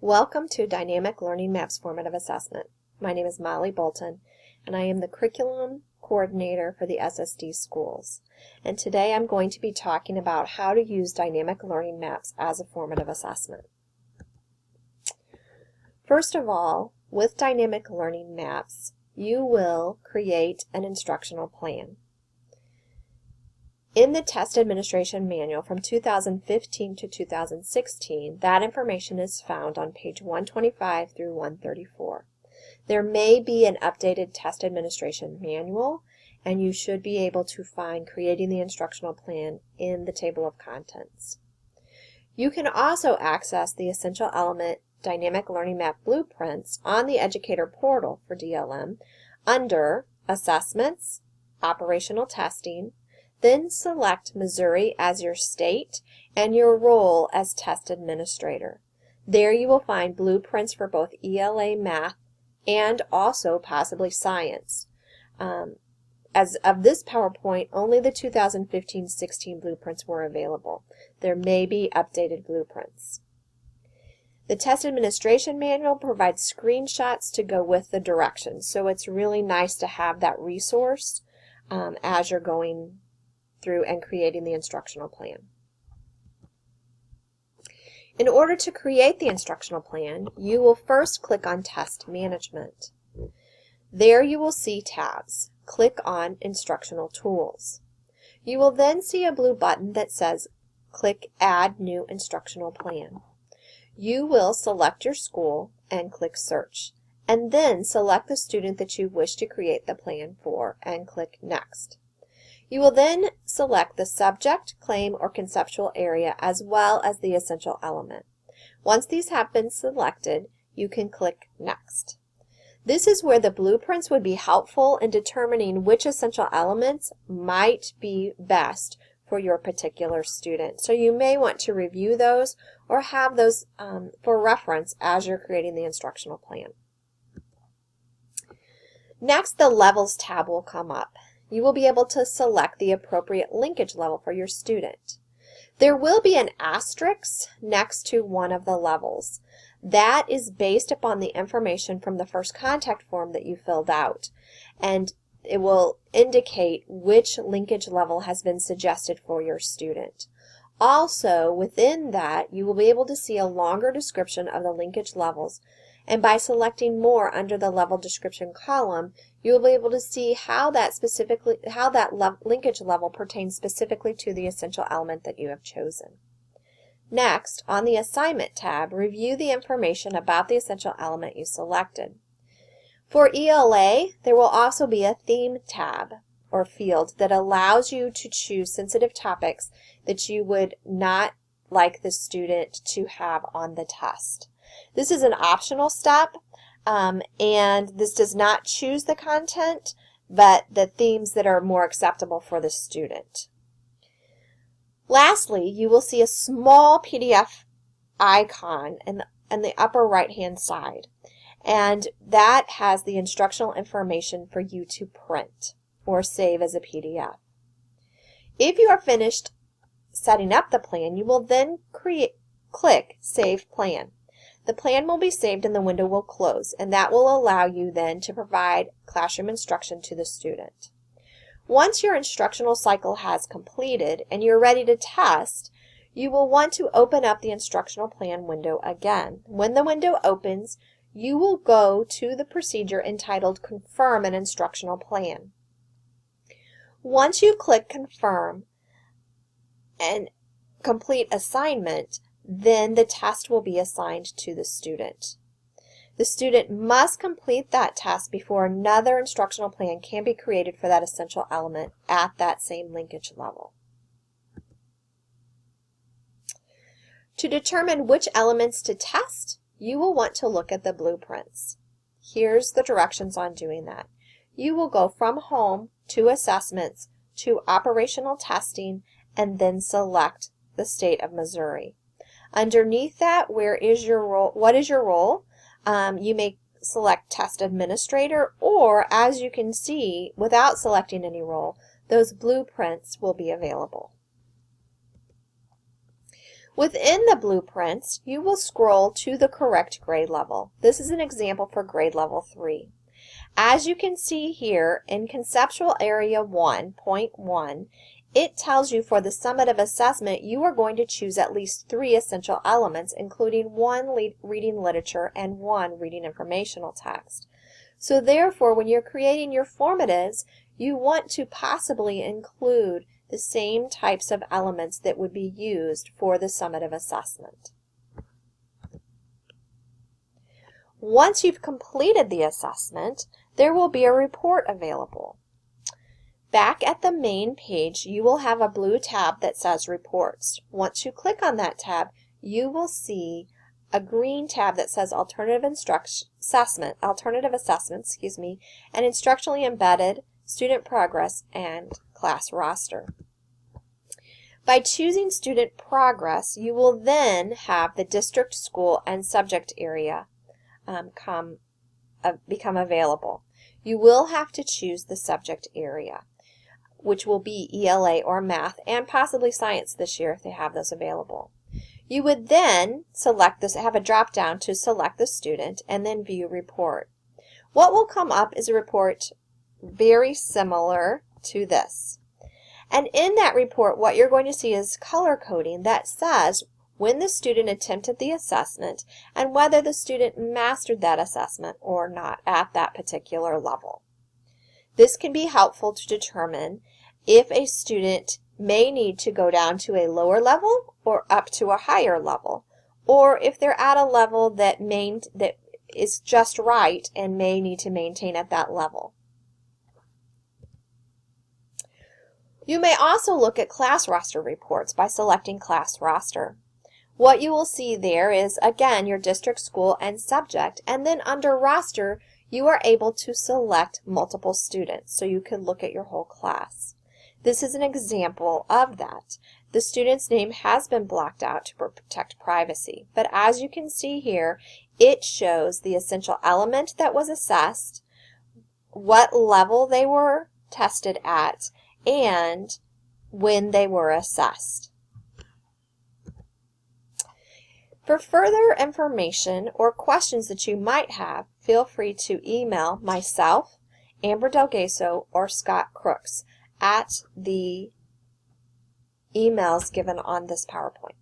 Welcome to Dynamic Learning Maps Formative Assessment. My name is Molly Bolton, and I am the Curriculum Coordinator for the SSD schools. And today I'm going to be talking about how to use dynamic learning maps as a formative assessment. First of all, with dynamic learning maps, you will create an instructional plan. In the Test Administration Manual from 2015 to 2016, that information is found on page 125 through 134. There may be an updated Test Administration Manual, and you should be able to find creating the instructional plan in the table of contents. You can also access the Essential Element Dynamic Learning Map Blueprints on the Educator portal for DLM under Assessments, Operational Testing, then select Missouri as your state and your role as test administrator. There you will find blueprints for both ELA math and also possibly science. As of this PowerPoint, only the 2015-16 blueprints were available. There may be updated blueprints. The Test Administration Manual provides screenshots to go with the directions, so it's really nice to have that resource as you're going through and creating the instructional plan. In order to create the instructional plan, you will first click on Test Management. There you will see tabs. Click on Instructional Tools. You will then see a blue button that says click Add New Instructional Plan. You will select your school and click Search, and then select the student that you wish to create the plan for and click Next. You will then select the subject, claim, or conceptual area as well as the essential element. Once these have been selected, you can click Next. This is where the blueprints would be helpful in determining which essential elements might be best for your particular student. So you may want to review those or have those for reference as you're creating the instructional plan. Next, the Levels tab will come up. You will be able to select the appropriate linkage level for your student. There will be an asterisk next to one of the levels. That is based upon the information from the first contact form that you filled out, and it will indicate which linkage level has been suggested for your student. Also, within that, you will be able to see a longer description of the linkage levels, and by selecting more under the level description column, you will be able to see how that linkage level pertains specifically to the essential element that you have chosen. Next, on the Assignment tab, review the information about the essential element you selected. For ELA, there will also be a Theme tab or field that allows you to choose sensitive topics that you would not like the student to have on the test. This is an optional step, and this does not choose the content, but the themes that are more acceptable for the student. Lastly, you will see a small PDF icon in the upper right-hand side, and that has the instructional information for you to print or save as a PDF. If you are finished setting up the plan, you will then click Save Plan. The plan will be saved and the window will close, and that will allow you then to provide classroom instruction to the student. Once your instructional cycle has completed and you're ready to test, you will want to open up the instructional plan window again. When the window opens, you will go to the procedure entitled Confirm an Instructional Plan. Once you click Confirm and complete assignment, then the test will be assigned to the student. The student must complete that test before another instructional plan can be created for that essential element at that same linkage level. To determine which elements to test, you will want to look at the blueprints. Here's the directions on doing that. You will go from Home to Assessments to Operational Testing and then select the state of Missouri. Underneath that, what is your role? You may select Test Administrator, or as you can see, without selecting any role, those blueprints will be available. Within the blueprints, you will scroll to the correct grade level. This is an example for grade level 3. As you can see here in Conceptual Area 1.1, it tells you for the summative assessment you are going to choose at least 3 essential elements, including 1 reading literature and 1 reading informational text. So therefore, when you're creating your formatives, you want to possibly include the same types of elements that would be used for the summative assessment. Once you've completed the assessment, there will be a report available. Back at the main page, you will have a blue tab that says Reports. Once you click on that tab, you will see a green tab that says Alternative Assessments, and Instructionally Embedded, Student Progress, and Class Roster. By choosing Student Progress, you will then have the district, school, and subject area become available. You will have to choose the subject area, which will be ELA or math and possibly science this year if they have those available. You would then have a drop down to select the student and then view report. What will come up is a report very similar to this. And in that report, what you're going to see is color coding that says when the student attempted the assessment and whether the student mastered that assessment or not at that particular level. This can be helpful to determine if a student may need to go down to a lower level or up to a higher level, or if they're at a level that is just right and may need to maintain at that level. You may also look at class roster reports by selecting class roster. What you will see there is, again, your district, school, and subject, and then under roster, you are able to select multiple students, so you can look at your whole class. This is an example of that. The student's name has been blocked out to protect privacy, but as you can see here, it shows the essential element that was assessed, what level they were tested at, and when they were assessed. For further information or questions that you might have, feel free to email myself, Amber Delgaso, or Scott Crooks at the emails given on this PowerPoint.